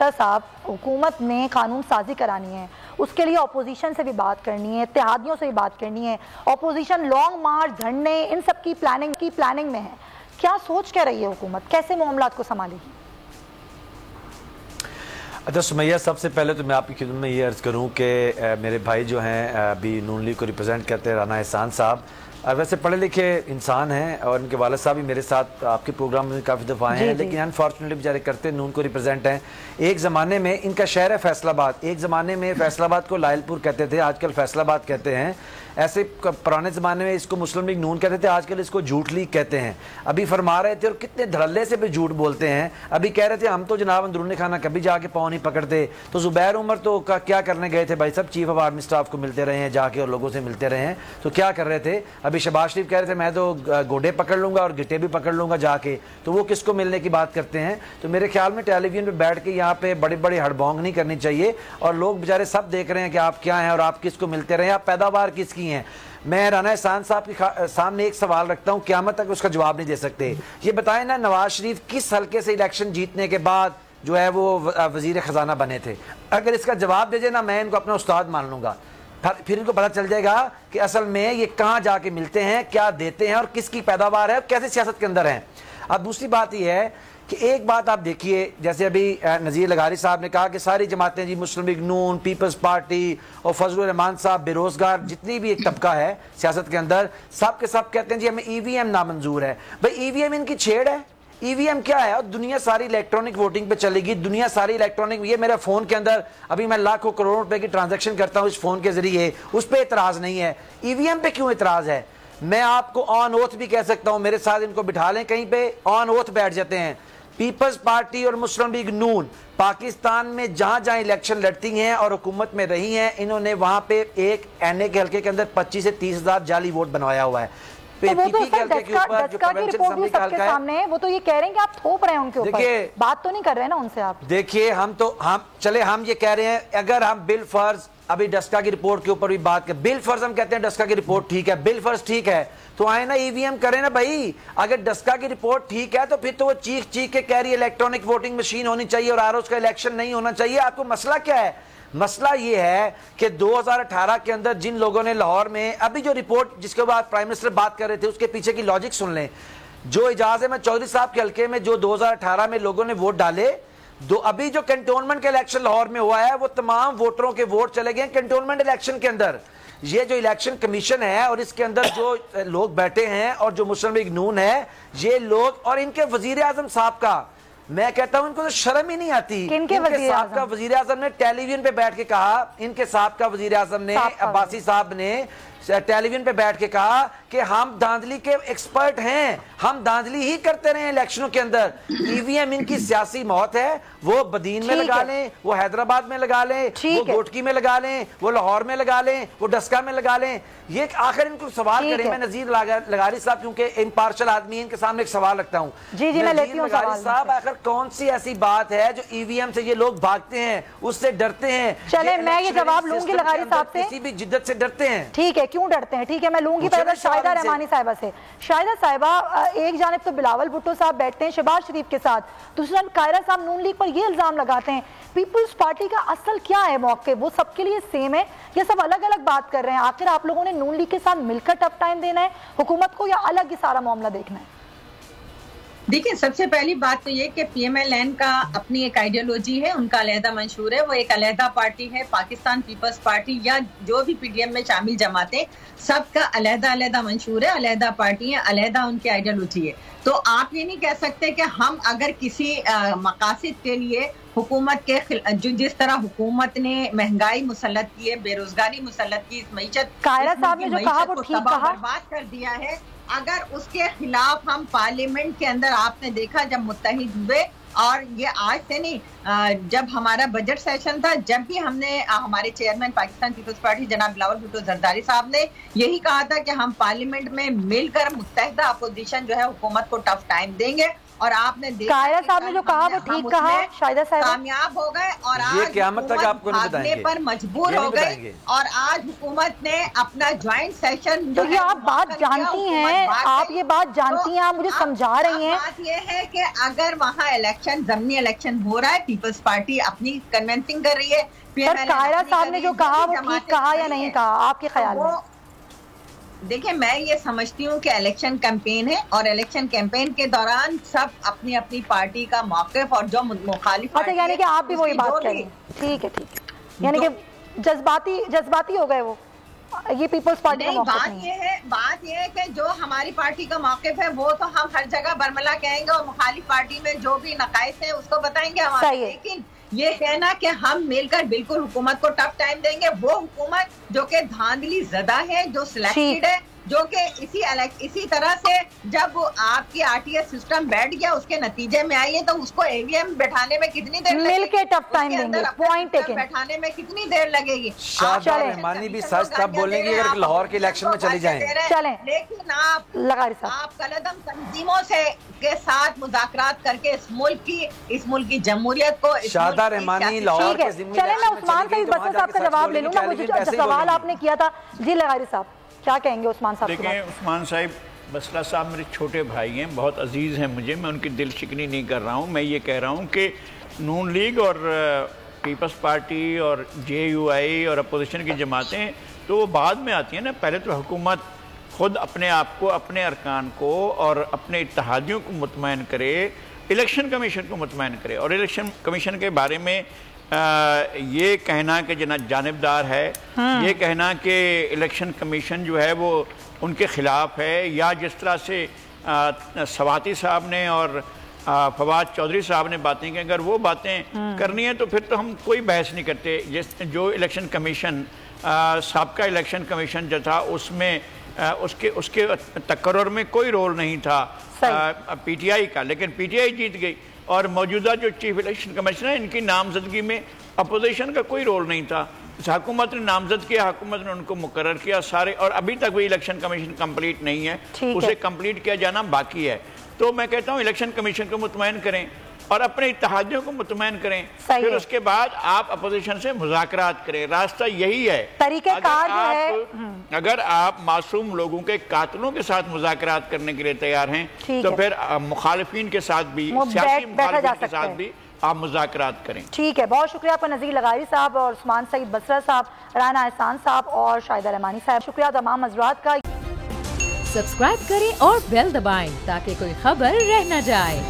اشتر صاحب حکومت نے قانون سازی کرانی ہے, اس کے لیے اپوزیشن سے بھی بات کرنی ہے, اتحادیوں سے بھی بات کرنی ہے. اپوزیشن لانگ مارچ, دھرنے, ان سب کی پلاننگ میں ہے. کیا سوچ کیا رہی ہے حکومت, کیسے معاملات کو سنبھالے گی؟ اچھا سمیہ, سب سے پہلے تو میں آپ کی خدمت میں یہ عرض کروں کہ میرے بھائی جو ہیں ابھی نون لیگ کو ریپرزینٹ کرتے ہیں, رانا احسان صاحب, ویسے پڑھے لکھے انسان ہیں اور ان کے والد صاحب بھی میرے ساتھ آپ کے پروگرام میں کافی دفعہ آئے ہیں, لیکن انفارچونیٹلی بیچارے کرتے نون کو ریپرزینٹ ہیں. ایک زمانے میں ان کا شہر ہے فیصل آباد, ایک زمانے میں فیصل آباد کو لائل پور کہتے تھے, آج کل فیصل آباد کہتے ہیں. ایسے پرانے زمانے میں اس کو مسلم لیگ نون کہتے تھے, آج کل اس کو جھوٹ لیگ کہتے ہیں. ابھی فرما رہے تھے اور کتنے دھڑلے سے بھی جھوٹ بولتے ہیں. ابھی کہہ رہے تھے ہم تو جناب اندرون خانہ کبھی جا کے پاؤں نہیں پکڑتے. تو زبیر عمر تو کیا کرنے گئے تھے بھائی صاحب, چیف آف آرمی سٹاف کو ملتے رہے ہیں جا کے اور لوگوں سے ملتے رہے ہیں, تو کیا کر رہے تھے. ابھی شہباز شریف کہہ رہے تھے میں تو گوڈے پکڑ لوں گا اور گٹے بھی پکڑ لوں گا جا کے, تو وہ کس کو ملنے کی بات کرتے ہیں. تو میرے خیال میں ٹیلی ویژن پہ بیٹھ کے یہاں پہ بڑی بڑی ہڑبونگ نہیں کرنی چاہیے, اور لوگ بیچارے سب دیکھ رہے ہیں کہ آپ کیا ہیں اور آپ کس کو ملتے رہے ہیں, آپ پیداوار کس کی ہیں. میں رانا احسان صاحب کے سامنے ایک سوال رکھتا ہوں, قیامت تک اس کا جواب نہیں دے سکتے. یہ بتائیں نا, نواز شریف کس حلقے سے الیکشن جیتنے کے بعد جو ہے وہ وزیر خزانہ بنے تھے؟ اگر اس کا جواب دے دے نا, میں ان کو اپنا استاد مان لوں گا. پھر ان کو پتہ چل جائے گا کہ اصل میں یہ کہاں جا کے ملتے ہیں, کیا دیتے ہیں اور کس کی پیداوار ہے اور کیسے سیاست کے اندر ہیں. اب دوسری بات یہ ہے کہ ایک بات آپ دیکھیے, جیسے ابھی نذیر لغاری صاحب نے کہا کہ ساری جماعتیں جی مسلم لیگ نون, پیپلز پارٹی اور فضل الرحمان صاحب, بے روزگار جتنی بھی ایک طبقہ ہے سیاست کے اندر, سب کے سب کہتے ہیں جی ہمیں ای وی ایم نامنظور ہے. بھائی ای وی ایم ان کی چھیڑ ہے, ای وی ایم کیا ہے؟ اور دنیا ساری الیکٹرانک ووٹنگ پہ چلے گی, دنیا ساری الیکٹرانک. یہ میرے فون کے اندر ابھی میں لاکھوں کروڑوں روپے کی ٹرانزیکشن کرتا ہوں اس فون کے ذریعے, اس پہ اعتراض نہیں ہے. ای وی ایم پہ کیوں اعتراض ہے؟ میں آپ کو آن اوتھ بھی کہہ سکتا ہوں, میرے ساتھ ان کو بٹھا لیں کہیں پہ, آن اوتھ بیٹھ جاتے ہیں. پیپلز پارٹی اور مسلم لیگ نون پاکستان میں جہاں جہاں الیکشن لڑتی ہیں اور حکومت میں رہی ہیں, انہوں نے وہاں پہ ایک این اے کے حلقے کے اندر 25 سے 30 ہزار جالی ووٹ بنوایا ہوا ہے. وہ تو یہ کہہ رہے ہیں کہ آپ تھوپ رہے ہیں ان کے اوپر, بات تو نہیں کر رہے ہیں نا ان سے آپ. دیکھیے ہم یہ کہہ رہے ہیں, اگر ہم بالفرض ابھی ڈسکا کی رپورٹ کے اوپر بھی بات کریں, بالفرض ہم کہتے ہیں ڈسکا کی رپورٹ ٹھیک ہے, بالفرض ٹھیک ہے, تو آئے نا ای وی ایم کریں نا بھائی. اگر ڈسکا کی رپورٹ ٹھیک ہے تو پھر تو وہ چیخ کے کہہ رہی ہے الیکٹرانک ووٹنگ مشین ہونی چاہیے اور آر اوز کا الیکشن نہیں ہونا چاہیے. آپ کو مسئلہ کیا ہے؟ مسئلہ یہ ہے کہ 2018 کے اندر جن لوگوں نے لاہور میں ابھی جو رپورٹ جس کے بعد پرائم منسٹر بات کر رہے تھے, اس کے پیچھے کی لاجک سن لیں. جو اجاز احمد چودھری صاحب کے حلقے میں جو 2018 میں لوگوں نے ووٹ ڈالے, ابھی جو کنٹونمنٹ کا الیکشن لاہور میں ہوا ہے وہ تمام ووٹروں کے ووٹ چلے گئے کنٹونمنٹ الیکشن کے اندر. یہ جو الیکشن کمیشن ہے اور اس کے اندر جو لوگ بیٹھے ہیں اور جو مسلم لیگ نون ہے, یہ لوگ اور ان کے وزیر اعظم صاحب کا, میں کہتا ہوں ان کو تو شرم ہی نہیں آتی. ان کے سابقہ وزیر اعظم نے ٹیلی ویژن پہ بیٹھ کے کہا, ان کے سابقہ وزیر اعظم نے عباسی صاحب نے ٹیلی ویژن پہ بیٹھ کے کہا کہ ہم دھاندلی کے ایکسپرٹ ہیں, ہم دھاندلی ہی کرتے رہے الیکشنوں کے اندر. ای وی ایم ان کی سیاسی موت ہے, وہ بدین میں لگا لیں, وہ حیدرآباد میں لگا لیں, وہ گوٹکی میں لگا لیں, وہ لاہور میں لگا لیں, وہ ڈسکا میں لگا لیں. یہ آخر ان کو سوال کریں. میں نذیر لغاری صاحب کیونکہ امپارشل آدمی ہیں, ان کے سامنے ایک سوال رکھتا ہوں. نذیر لغاری صاحب, آخر کون سی ایسی بات ہے جو ای وی ایم سے یہ لوگ بھاگتے ہیں, اس سے ڈرتے ہیں؟ چلیں میں یہ جواب لوں گی لغاری صاحب سے. کسی بھی جدت سے ڈرتے ہیں. ٹھیک ہے, کیوں ڈرتے ہیں؟ ٹھیک ہے, میں لوں گی پہلے شاہدہ رحمانی صاحبہ سے. شاہدہ صاحبہ, ایک جانب تو بلاول بھٹو صاحب بیٹھتے ہیں شہباز شریف کے ساتھ, دوسری جانب قاہرہ صاحب نون لیگ پر یہ الزام لگاتے ہیں. پیپلز پارٹی کا اصل کیا ہے موقع؟ وہ سب کے لیے سیم ہے یا سب الگ الگ بات کر رہے ہیں؟ آخر آپ لوگوں نے نون لیگ کے ساتھ مل کر ٹف ٹائم دینا ہے حکومت کو, یا الگ ہی سارا معاملہ دیکھنا ہے؟ دیکھیں, سب سے پہلی بات تو یہ کہ پی ایم ایل این کا اپنی ایک آئیڈیالوجی ہے, ان کا علیحدہ منشور ہے, وہ ایک علیحدہ پارٹی ہے. پاکستان پیپلز پارٹی یا جو بھی پی ڈی ایم میں شامل جماعتیں, سب کا علیحدہ علیحدہ منشور ہے, علیحدہ پارٹی ہے, علیحدہ ان کی آئیڈیالوجی ہے. تو آپ یہ نہیں کہہ سکتے کہ ہم اگر کسی مقاصد کے لیے حکومت کے جس طرح حکومت نے مہنگائی مسلط کی ہے, بے روزگاری مسلط کی, اس معیشت کو تباہ برباد کر دیا ہے, اگر اس کے خلاف ہم پارلیمنٹ کے اندر, آپ نے دیکھا جب متحد ہوئے, اور یہ آج سے نہیں, جب ہمارا بجٹ سیشن تھا, جب بھی ہم نے, ہمارے چیئرمین پاکستان پیپلز پارٹی جناب بلاول بھٹو زرداری صاحب نے یہی کہا تھا کہ ہم پارلیمنٹ میں مل کر متحدہ اپوزیشن جو ہے حکومت کو ٹف ٹائم دیں گے, اور آپ نے قاہرہ صاحب نے جو کہا وہ ٹھیک کہا، شاہدہ صاحب کامیاب ہو گئے اور یہ آج قیامت تک آپ کو نہیں بھاگنے بتائیں گے، پر مجبور ہو گئی اور آج حکومت نے اپنا جوائنٹ سیشن تو یہ آپ بات جانتی ہیں، آپ یہ بات جانتی ہیں، آپ مجھے سمجھا رہی ہیں۔ بات یہ ہے کہ اگر وہاں الیکشن ضمنی الیکشن ہو رہا ہے، پیپلز پارٹی اپنی کنونسنگ کر رہی ہے، پر قاہرہ صاحب نے جو کہا وہ ٹھیک کہا یا نہیں کہا آپ کے خیال میں؟ دیکھیں میں یہ سمجھتی ہوں کہ الیکشن کیمپین ہے اور الیکشن کیمپین کے دوران سب اپنی اپنی پارٹی کا موقف اور جو مخالف اچھا یعنی کہ آپ بھی وہی بات کریں، ٹھیک ہے ٹھیک ہے، یعنی کہ جذباتی ہو گئے وہ، یہ پیپلز پارٹی کا موقف نہیں ہے۔ بات یہ ہے کہ جو ہماری پارٹی کا موقف ہے وہ تو ہم ہر جگہ برملا کہیں گے اور مخالف پارٹی میں جو بھی نقائص ہیں اس کو بتائیں گے ہمارے، لیکن یہ کہنا کہ ہم مل کر بالکل حکومت کو ٹف ٹائم دیں گے، وہ حکومت جو کہ دھاندلی زدہ ہے، جو سلیکٹڈ ہے، جو کہ اسی طرح سے جب آپ کی آر ٹی ایس سسٹم بیٹھ گیا اس کے نتیجے میں آئی ہے تو اس کو اے وی ایم بیٹھانے میں کتنی دیر لگے گی، مل کے ٹف ٹائم دیں گے، پوائنٹ ٹیکن، بیٹھانے میں کتنی دیر لگے گی۔ شاہدہ رحمانی بھی سچ تب بولیں گی اگر لاہور کے الیکشن میں چلی جائیں، چلیں لیکن آپ قلعدم تنظیموں کے ساتھ مذاکرات کر کے اس ملک کی جمہوریت کو، شاہدہ رحمانی لاہور کے ضمن چلیں میں عثمان سعید بسر صاحب کا جواب لے لوں گا، مجھے سوال آپ نے کیا تھا، جی لغاری صاحب کیا کہیں گے عثمان صاحب؟ دیکھیں عثمان صاحب بسرا صاحب میرے چھوٹے بھائی ہیں، بہت عزیز ہیں مجھے، میں ان کی دل شکنی نہیں کر رہا ہوں، میں یہ کہہ رہا ہوں کہ نون لیگ اور پیپلز پارٹی اور جے یو آئی اور اپوزیشن کی جماعتیں تو وہ بعد میں آتی ہیں نا، پہلے تو حکومت خود اپنے آپ کو، اپنے ارکان کو اور اپنے اتحادیوں کو مطمئن کرے، الیکشن کمیشن کو مطمئن کرے، اور الیکشن کمیشن کے بارے میں یہ کہنا کہ جانبدار ہے، یہ کہنا کہ الیکشن کمیشن جو ہے وہ ان کے خلاف ہے، یا جس طرح سے سواتی صاحب نے اور فواد چودھری صاحب نے باتیں کہ اگر وہ باتیں کرنی ہیں تو پھر تو ہم کوئی بحث نہیں کرتے۔ جو الیکشن کمیشن سابقہ الیکشن کمیشن جو تھا اس میں اس کے تقرر میں کوئی رول نہیں تھا پی ٹی آئی کا، لیکن پی ٹی آئی جیت گئی، اور موجودہ جو چیف الیکشن کمیشنر ہیں ان کی نامزدگی میں اپوزیشن کا کوئی رول نہیں تھا، حکومت نے نامزد کیا، حکومت نے ان کو مقرر کیا سارے، اور ابھی تک وہ الیکشن کمیشن کمپلیٹ نہیں ہے، اسے کمپلیٹ کیا جانا باقی ہے۔ تو میں کہتا ہوں الیکشن کمیشن کو مطمئن کریں اور اپنے اتحادیوں کو مطمئن کریں، پھر اس کے بعد آپ اپوزیشن سے مذاکرات کریں، راستہ یہی ہے۔ طریقہ کار جو ہے، اگر آپ معصوم لوگوں کے قاتلوں کے ساتھ مذاکرات کرنے کے لیے تیار ہیں تو پھر مخالفین کے ساتھ بھی، سیاسی مخالفین کے ساتھ بھی آپ مذاکرات کریں۔ ٹھیک ہے، بہت شکریہ آپ کا نذیر لغاری صاحب اور عثمان سعید بسرا صاحب، رانا احسان صاحب اور شاہدہ رحمانی صاحب، شکریہ تمام حضرات کا۔ سبسکرائب کریں اور بیل دبائیں تاکہ کوئی خبر رہ نہ جائے۔